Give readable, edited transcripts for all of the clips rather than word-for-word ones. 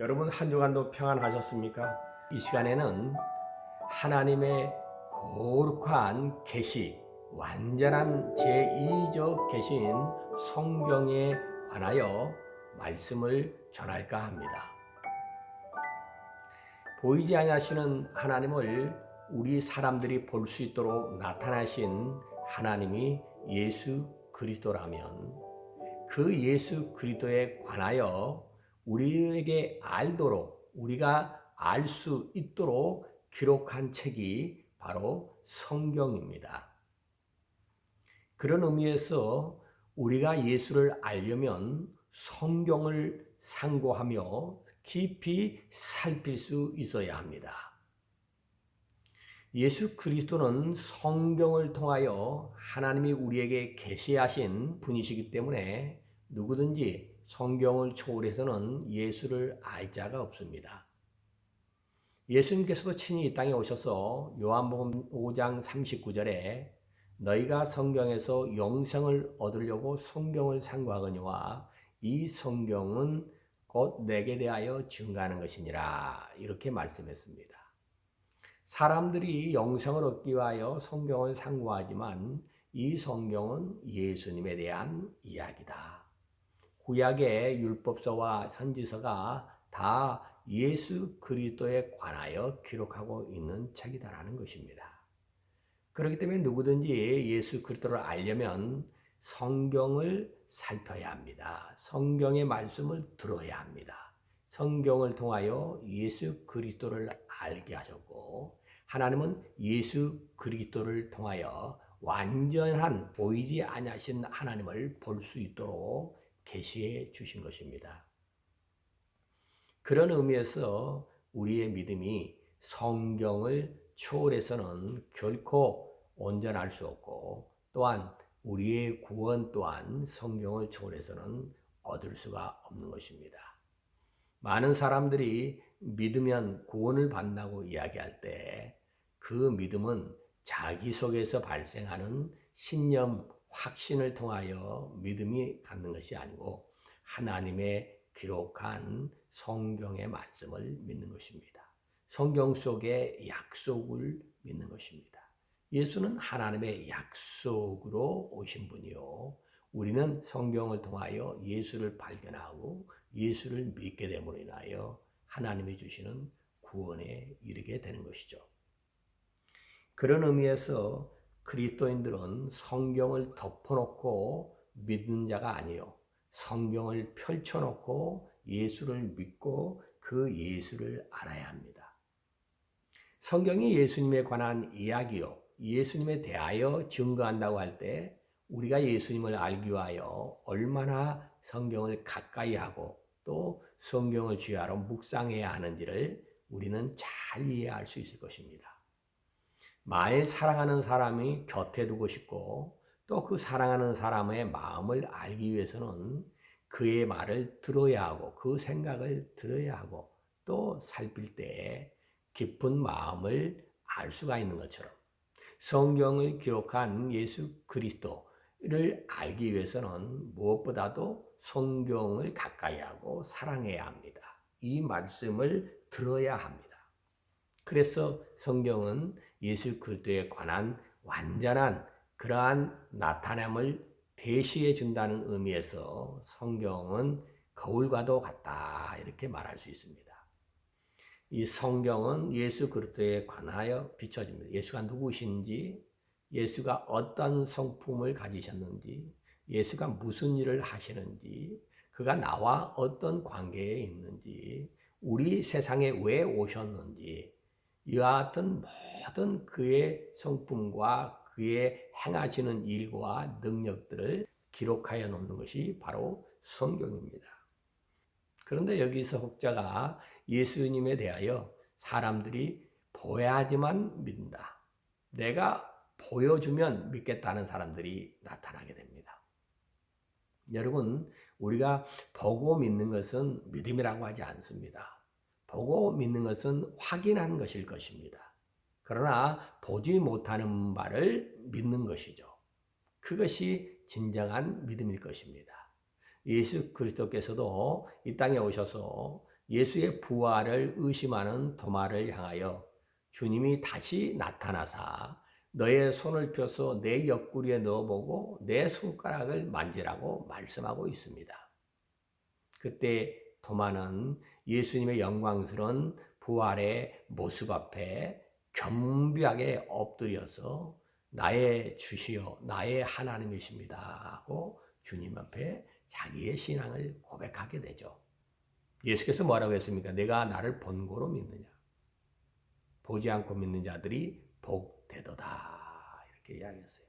여러분 한 주간도 평안하셨습니까? 이 시간에는 하나님의 거룩한 계시, 완전한 제2적 계신 성경에 관하여 말씀을 전할까 합니다. 보이지 아니하시는 하나님을 우리 사람들이 볼 수 있도록 나타나신 하나님이 예수 그리스도라면 그 예수 그리스도에 관하여 우리에게 알도록, 우리가 알 수 있도록 기록한 책이 바로 성경입니다. 그런 의미에서 우리가 예수를 알려면 성경을 상고하며 깊이 살필 수 있어야 합니다. 예수 그리스도는 성경을 통하여 하나님이 우리에게 계시하신 분이시기 때문에 누구든지 성경을 초월해서는 예수를 알 자가 없습니다. 예수님께서도 친히 이 땅에 오셔서 요한복음 5장 39절에 너희가 성경에서 영생을 얻으려고 성경을 상고하거니와 이 성경은 곧 내게 대하여 증거하는 것이니라 이렇게 말씀했습니다. 사람들이 영생을 얻기 위하여 성경을 상고하지만 이 성경은 예수님에 대한 이야기다. 구약의 율법서와 선지서가 다 예수 그리스도에 관하여 기록하고 있는 책이다라는 것입니다. 그렇기 때문에 누구든지 예수 그리스도를 알려면 성경을 살펴야 합니다. 성경의 말씀을 들어야 합니다. 성경을 통하여 예수 그리스도를 알게 하셨고 하나님은 예수 그리스도를 통하여 완전한 보이지 아니하신 하나님을 볼 수 있도록 계시해 주신 것입니다. 그런 의미에서 우리의 믿음이 성경을 초월해서는 결코 온전할 수 없고 또한 우리의 구원 또한 성경을 초월해서는 얻을 수가 없는 것입니다. 많은 사람들이 믿으면 구원을 받는다고 이야기할 때 그 믿음은 자기 속에서 발생하는 신념, 확신을 통하여 믿음이 갖는 것이 아니고 하나님의 기록한 성경의 말씀을 믿는 것입니다. 성경 속의 약속을 믿는 것입니다. 예수는 하나님의 약속으로 오신 분이요. 우리는 성경을 통하여 예수를 발견하고 예수를 믿게 됨으로 인하여 하나님이 주시는 구원에 이르게 되는 것이죠. 그런 의미에서 그리스도인들은 성경을 덮어놓고 믿는 자가 아니요. 성경을 펼쳐놓고 예수를 믿고 그 예수를 알아야 합니다. 성경이 예수님에 관한 이야기요. 예수님에 대하여 증거한다고 할 때 우리가 예수님을 알기 위하여 얼마나 성경을 가까이 하고 또 성경을 주야로 묵상해야 하는지를 우리는 잘 이해할 수 있을 것입니다. 만일 사랑하는 사람이 곁에 두고 싶고 또 그 사랑하는 사람의 마음을 알기 위해서는 그의 말을 들어야 하고 그 생각을 들어야 하고 또 살필 때 깊은 마음을 알 수가 있는 것처럼 성경을 기록한 예수 그리스도를 알기 위해서는 무엇보다도 성경을 가까이 하고 사랑해야 합니다. 이 말씀을 들어야 합니다. 그래서 성경은 예수 그리스도에 관한 완전한 그러한 나타남을 대시해 준다는 의미에서 성경은 거울과도 같다 이렇게 말할 수 있습니다. 이 성경은 예수 그리스도에 관하여 비춰집니다. 예수가 누구신지, 예수가 어떤 성품을 가지셨는지, 예수가 무슨 일을 하시는지, 그가 나와 어떤 관계에 있는지, 우리 세상에 왜 오셨는지 이와 같은 모든 그의 성품과 그의 행하시는 일과 능력들을 기록하여 놓는 것이 바로 성경입니다. 그런데 여기서 혹자가 예수님에 대하여 사람들이 보여야지만 믿는다. 내가 보여주면 믿겠다는 사람들이 나타나게 됩니다. 여러분, 우리가 보고 믿는 것은 믿음이라고 하지 않습니다. 보고 믿는 것은 확인한 것일 것입니다. 그러나 보지 못하는 바를 믿는 것이죠. 그것이 진정한 믿음일 것입니다. 예수 그리스도께서도 이 땅에 오셔서 예수의 부활을 의심하는 도마를 향하여 주님이 다시 나타나사 너의 손을 펴서 내 옆구리에 넣어보고 내 손가락을 만지라고 말씀하고 있습니다. 그때 도마는 예수님의 영광스러운 부활의 모습 앞에 겸비하게 엎드려서 나의 주시여 나의 하나님이십니다 하고 주님 앞에 자기의 신앙을 고백하게 되죠. 예수께서 뭐라고 했습니까? 내가 나를 본고로 믿느냐? 보지 않고 믿는 자들이 복되도다 이렇게 이야기했어요.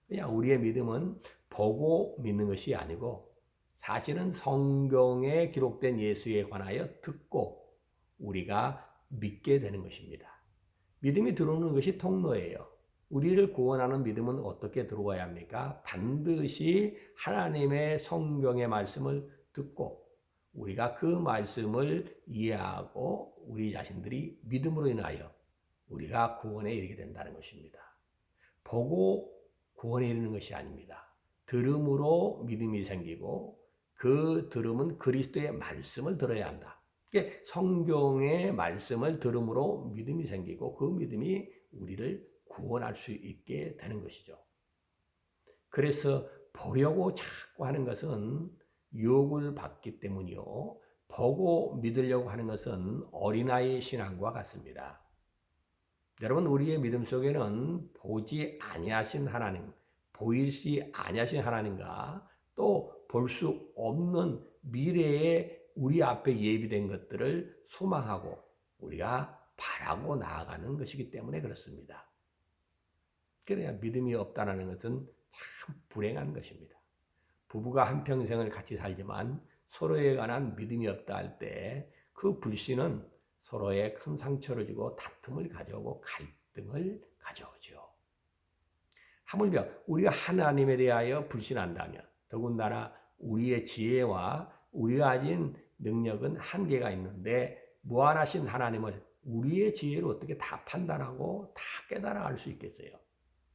그냥 우리의 믿음은 보고 믿는 것이 아니고 사실은 성경에 기록된 예수에 관하여 듣고 우리가 믿게 되는 것입니다. 믿음이 들어오는 것이 통로예요. 우리를 구원하는 믿음은 어떻게 들어와야 합니까? 반드시 하나님의 성경의 말씀을 듣고 우리가 그 말씀을 이해하고 우리 자신들이 믿음으로 인하여 우리가 구원에 이르게 된다는 것입니다. 보고 구원에 이르는 것이 아닙니다. 들음으로 믿음이 생기고 그 들음은 그리스도의 말씀을 들어야 한다. 성경의 말씀을 들음으로 믿음이 생기고 그 믿음이 우리를 구원할 수 있게 되는 것이죠. 그래서 보려고 자꾸 하는 것은 유혹을 받기 때문이요. 보고 믿으려고 하는 것은 어린아이 신앙과 같습니다. 여러분, 우리의 믿음 속에는 보지 아니하신 하나님, 보이시 아니하신 하나님과 또 볼 수 없는 미래에 우리 앞에 예비된 것들을 소망하고 우리가 바라고 나아가는 것이기 때문에 그렇습니다. 그래야 믿음이 없다는 것은 참 불행한 것입니다. 부부가 한평생을 같이 살지만 서로에 관한 믿음이 없다 할 때 그 불신은 서로에 큰 상처를 주고 다툼을 가져오고 갈등을 가져오죠. 하물며 우리가 하나님에 대하여 불신한다면 더군다나 우리의 지혜와 우리가 가진 능력은 한계가 있는데 무한하신 하나님을 우리의 지혜로 어떻게 다 판단하고 다 깨달아갈 수 있겠어요?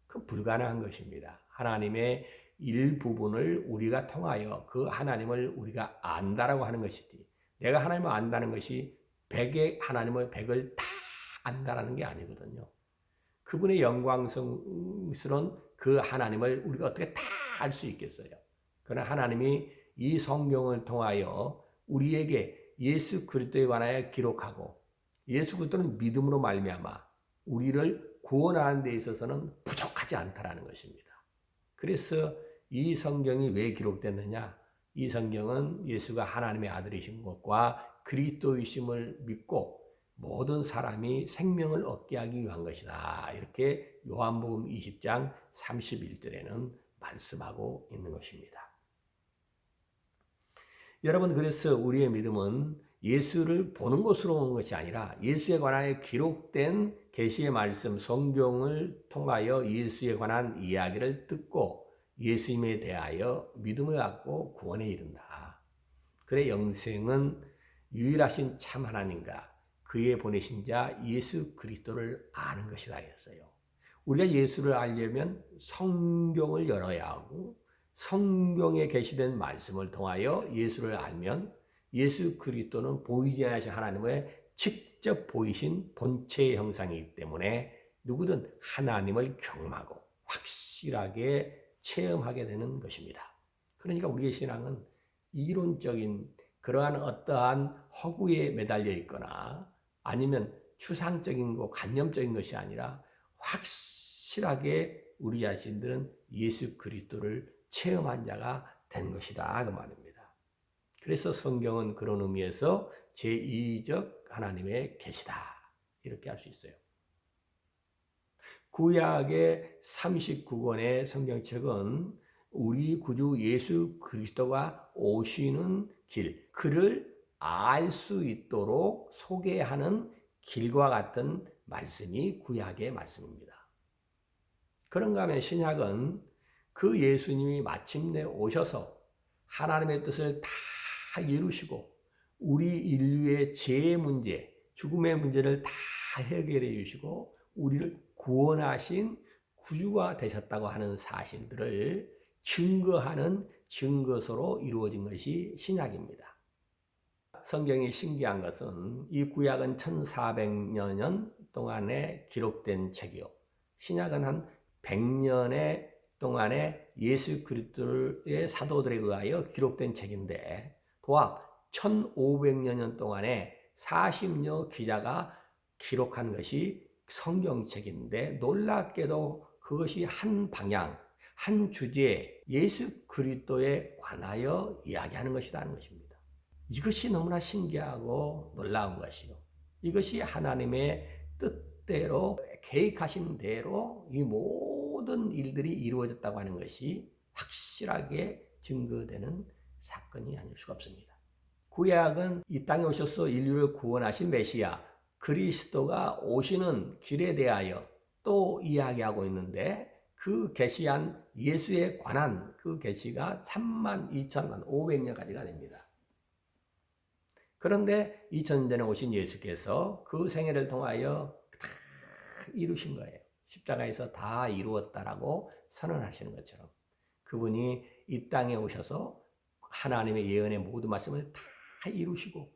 그건 불가능한 것입니다. 하나님의 일부분을 우리가 통하여 그 하나님을 우리가 안다라고 하는 것이지 내가 하나님을 안다는 것이 백의 하나님의 백을 다 안다라는 게 아니거든요. 그분의 영광스러운 그 하나님을 우리가 어떻게 다 알 수 있겠어요? 그러나 하나님이 이 성경을 통하여 우리에게 예수 그리스도에 관하여 기록하고 예수 그리스도는 믿음으로 말미암아 우리를 구원하는 데 있어서는 부족하지 않다라는 것입니다. 그래서 이 성경이 왜 기록됐느냐? 이 성경은 예수가 하나님의 아들이신 것과 그리스도이심을 믿고 모든 사람이 생명을 얻게 하기 위한 것이다. 이렇게 요한복음 20장 31절에는 말씀하고 있는 것입니다. 여러분, 그래서 우리의 믿음은 예수를 보는 것으로 오는 것이 아니라 예수에 관하여 기록된 계시의 말씀, 성경을 통하여 예수에 관한 이야기를 듣고 예수님에 대하여 믿음을 갖고 구원에 이른다. 그래 영생은 유일하신 참 하나님과 그의 보내신 자 예수 그리스도를 아는 것이라 했어요. 우리가 예수를 알려면 성경을 열어야 하고 성경에 게시된 말씀을 통하여 예수를 알면 예수 그리스도는 보이지 않으신 하나님의 직접 보이신 본체의 형상이기 때문에 누구든 하나님을 경험하고 확실하게 체험하게 되는 것입니다. 그러니까 우리의 신앙은 이론적인 그러한 어떠한 허구에 매달려 있거나 아니면 추상적인 거, 관념적인 것이 아니라 확실하게 우리 자신들은 예수 그리스도를 체험한 자가 된 것이다 그 말입니다. 그래서 성경은 그런 의미에서 제2적 하나님의 계시다 이렇게 할 수 있어요. 구약의 39권의 성경책은 우리 구주 예수 그리스도가 오시는 길, 그를 알 수 있도록 소개하는 길과 같은 말씀이 구약의 말씀입니다. 그런가 하면 신약은 그 예수님이 마침내 오셔서 하나님의 뜻을 다 이루시고 우리 인류의 죄의 문제, 죽음의 문제를 다 해결해 주시고 우리를 구원하신 구주가 되셨다고 하는 사실들을 증거하는 증거서로 이루어진 것이 신약입니다. 성경이 신기한 것은 이 구약은 1400년 동안에 기록된 책이요. 신약은 한 100년의 동안에 예수 그리스도의 사도들에 의하여 기록된 책인데 도합 1500년 동안에 40여 기자가 기록한 것이 성경책인데 놀랍게도 그것이 한 방향, 한 주제에 예수 그리스도에 관하여 이야기하는 것이라는 것입니다. 이것이 너무나 신기하고 놀라운 것이요. 이것이 하나님의 뜻대로 계획하신 대로 이 모든 일들이 이루어졌다고 하는 것이 확실하게 증거되는 사건이 아닐 수가 없습니다. 구약은 이 땅에 오셔서 인류를 구원하신 메시아 그리스도가 오시는 길에 대하여 또 이야기하고 있는데 그 계시한 예수에 관한 그 계시가 32,500년까지가 됩니다. 그런데 2000년 전에 오신 예수께서 그 생애를 통하여 다 이루신 거예요. 십자가에서 다 이루었다라고 선언하시는 것처럼 그분이 이 땅에 오셔서 하나님의 예언의 모든 말씀을 다 이루시고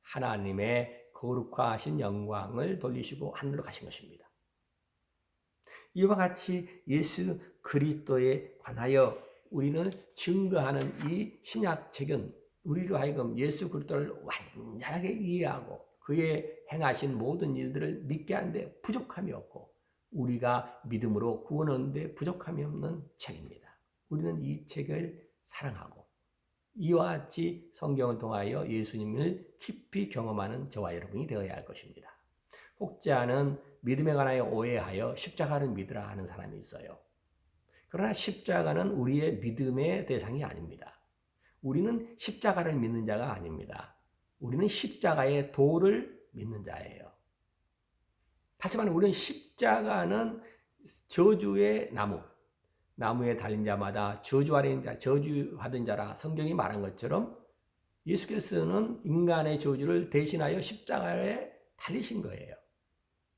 하나님의 거룩하신 영광을 돌리시고 하늘로 가신 것입니다. 이와 같이 예수 그리스도에 관하여 우리는 증거하는 이 신약책은 우리로 하여금 예수 그리스도를 완전하게 이해하고 그의 행하신 모든 일들을 믿게 하는데 부족함이 없고 우리가 믿음으로 구원 얻는데 부족함이 없는 책입니다. 우리는 이 책을 사랑하고 이와 같이 성경을 통하여 예수님을 깊이 경험하는 저와 여러분이 되어야 할 것입니다. 혹자는 믿음에 관하여 오해하여 십자가를 믿으라 하는 사람이 있어요. 그러나 십자가는 우리의 믿음의 대상이 아닙니다. 우리는 십자가를 믿는 자가 아닙니다. 우리는 십자가의 도를 믿는 자예요. 하지만 우리는 십자가는 저주의 나무에 달린 자마다 저주하던 자라 성경이 말한 것처럼 예수께서는 인간의 저주를 대신하여 십자가에 달리신 거예요.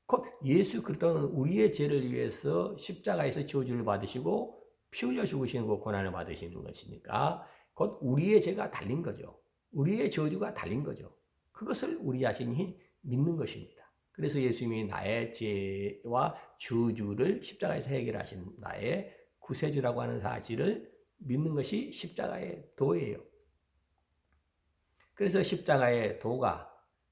곧 예수 그리스도는 우리의 죄를 위해서 십자가에서 저주를 받으시고 피 흘려 죽으시는 그 고난을 받으시는 것이니까 곧 우리의 죄가 달린 거죠. 우리의 저주가 달린 거죠. 그것을 우리 자신이 믿는 것입니다. 그래서 예수님이 나의 죄와 저주를 십자가에서 해결하신 나의 구세주라고 하는 사실을 믿는 것이 십자가의 도예요. 그래서 십자가의 도가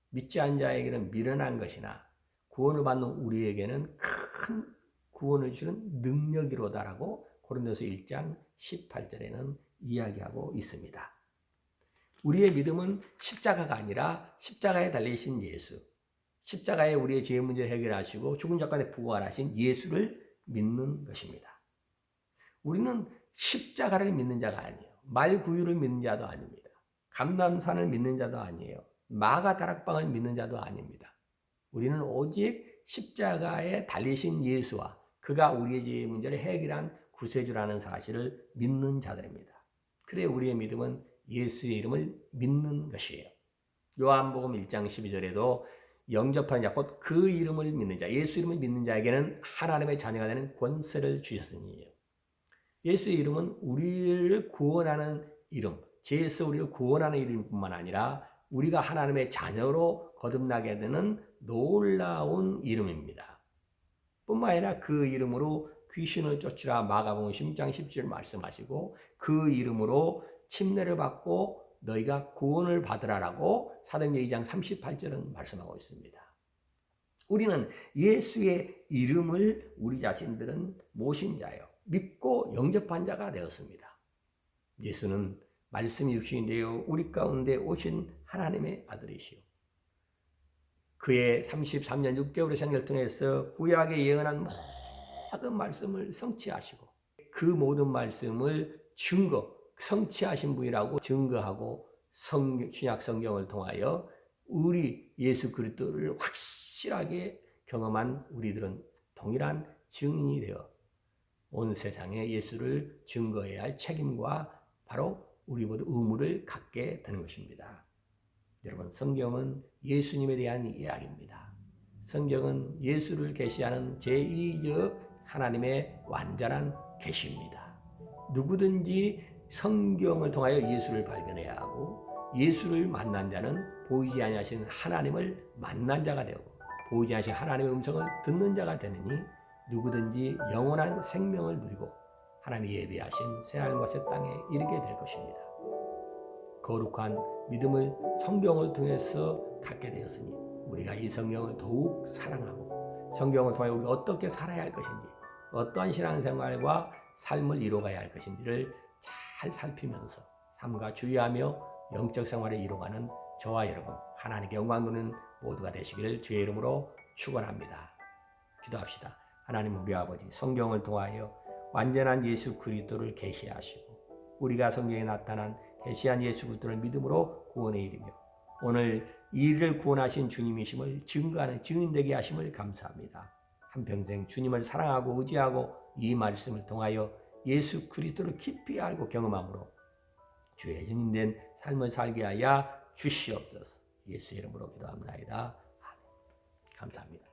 믿지 않은 자에게는 미련한 것이나 구원을 받는 우리에게는 큰 구원을 주는 능력이로다라고 고린도서 1장 18절에는 이야기하고 있습니다. 우리의 믿음은 십자가가 아니라 십자가에 달리신 예수, 십자가에 우리의 죄 문제를 해결하시고 죽은 자 가운데 부활하신 예수를 믿는 것입니다. 우리는 십자가를 믿는 자가 아니에요. 말구유를 믿는 자도 아닙니다. 감람산을 믿는 자도 아니에요. 마가다락방을 믿는 자도 아닙니다. 우리는 오직 십자가에 달리신 예수와 그가 우리의 죄 문제를 해결한 구세주라는 사실을 믿는 자들입니다. 그래 우리의 믿음은 예수의 이름을 믿는 것이에요. 요한복음 1장 12절에도 영접하는 자, 곧 그 이름을 믿는 자, 예수 이름을 믿는 자에게는 하나님의 자녀가 되는 권세를 주셨으니요. 예수의 이름은 우리를 구원하는 이름, 죄에서 우리를 구원하는 이름뿐만 아니라 우리가 하나님의 자녀로 거듭나게 되는 놀라운 이름입니다. 뿐만 아니라 그 이름으로 귀신을 쫓으라 마가복음 16장 10절 말씀하시고 그 이름으로 침례를 받고 너희가 구원을 받으라라고 사도행전 2장 38절은 말씀하고 있습니다. 우리는 예수의 이름을 우리 자신들은 모신 자요. 믿고 영접한 자가 되었습니다. 예수는 말씀이 육신이 되어 우리 가운데 오신 하나님의 아들이시오. 그의 33년 6개월의 생애를 통해서 구약에 예언한 모든 말씀을 성취하시고 그 모든 말씀을 성취하신 분이라고 증거하고 신약 성경을 통하여 우리 예수 그리스도를 확실하게 경험한 우리들은 동일한 증인이 되어 온 세상에 예수를 증거해야 할 책임과 바로 우리 모두 의무를 갖게 되는 것입니다. 여러분, 성경은 예수님에 대한 이야기입니다. 성경은 예수를 계시하는 제2적 하나님의 완전한 계시입니다. 누구든지 성경을 통하여 예수를 발견해야 하고 예수를 만난 자는 보이지 아니하신 하나님을 만난 자가 되고 보이지 아니하신 하나님의 음성을 듣는 자가 되느니 누구든지 영원한 생명을 누리고 하나님이 예비하신 새하늘과 새 땅에 이르게 될 것입니다. 거룩한 믿음을 성경을 통해서 갖게 되었으니 우리가 이 성경을 더욱 사랑하고 성경을 통해 우리가 어떻게 살아야 할 것인지 어떠한 신앙생활과 삶을 이루어가야 할 것인지를 잘 살피면서 삶과 주의하며 영적 생활을 이루어가는 저와 여러분 하나님께 영광 돌리는 모두가 되시기를 주의 이름으로 축원합니다. 기도합시다. 하나님 우리 아버지 성경을 통하여 완전한 예수 그리스도를 계시하시고 우리가 성경에 나타난 계시한 예수 그리스도를 믿음으로 구원에 이르며 오늘 이를 구원하신 주님이심을 증거하는 증인되게 하심을 감사합니다. 한평생 주님을 사랑하고 의지하고 이 말씀을 통하여 예수 그리스도를 깊이 알고 경험함으로 주의 증인된 삶을 살게 하여 주시옵소서. 예수 이름으로 기도합니다. 아멘. 감사합니다.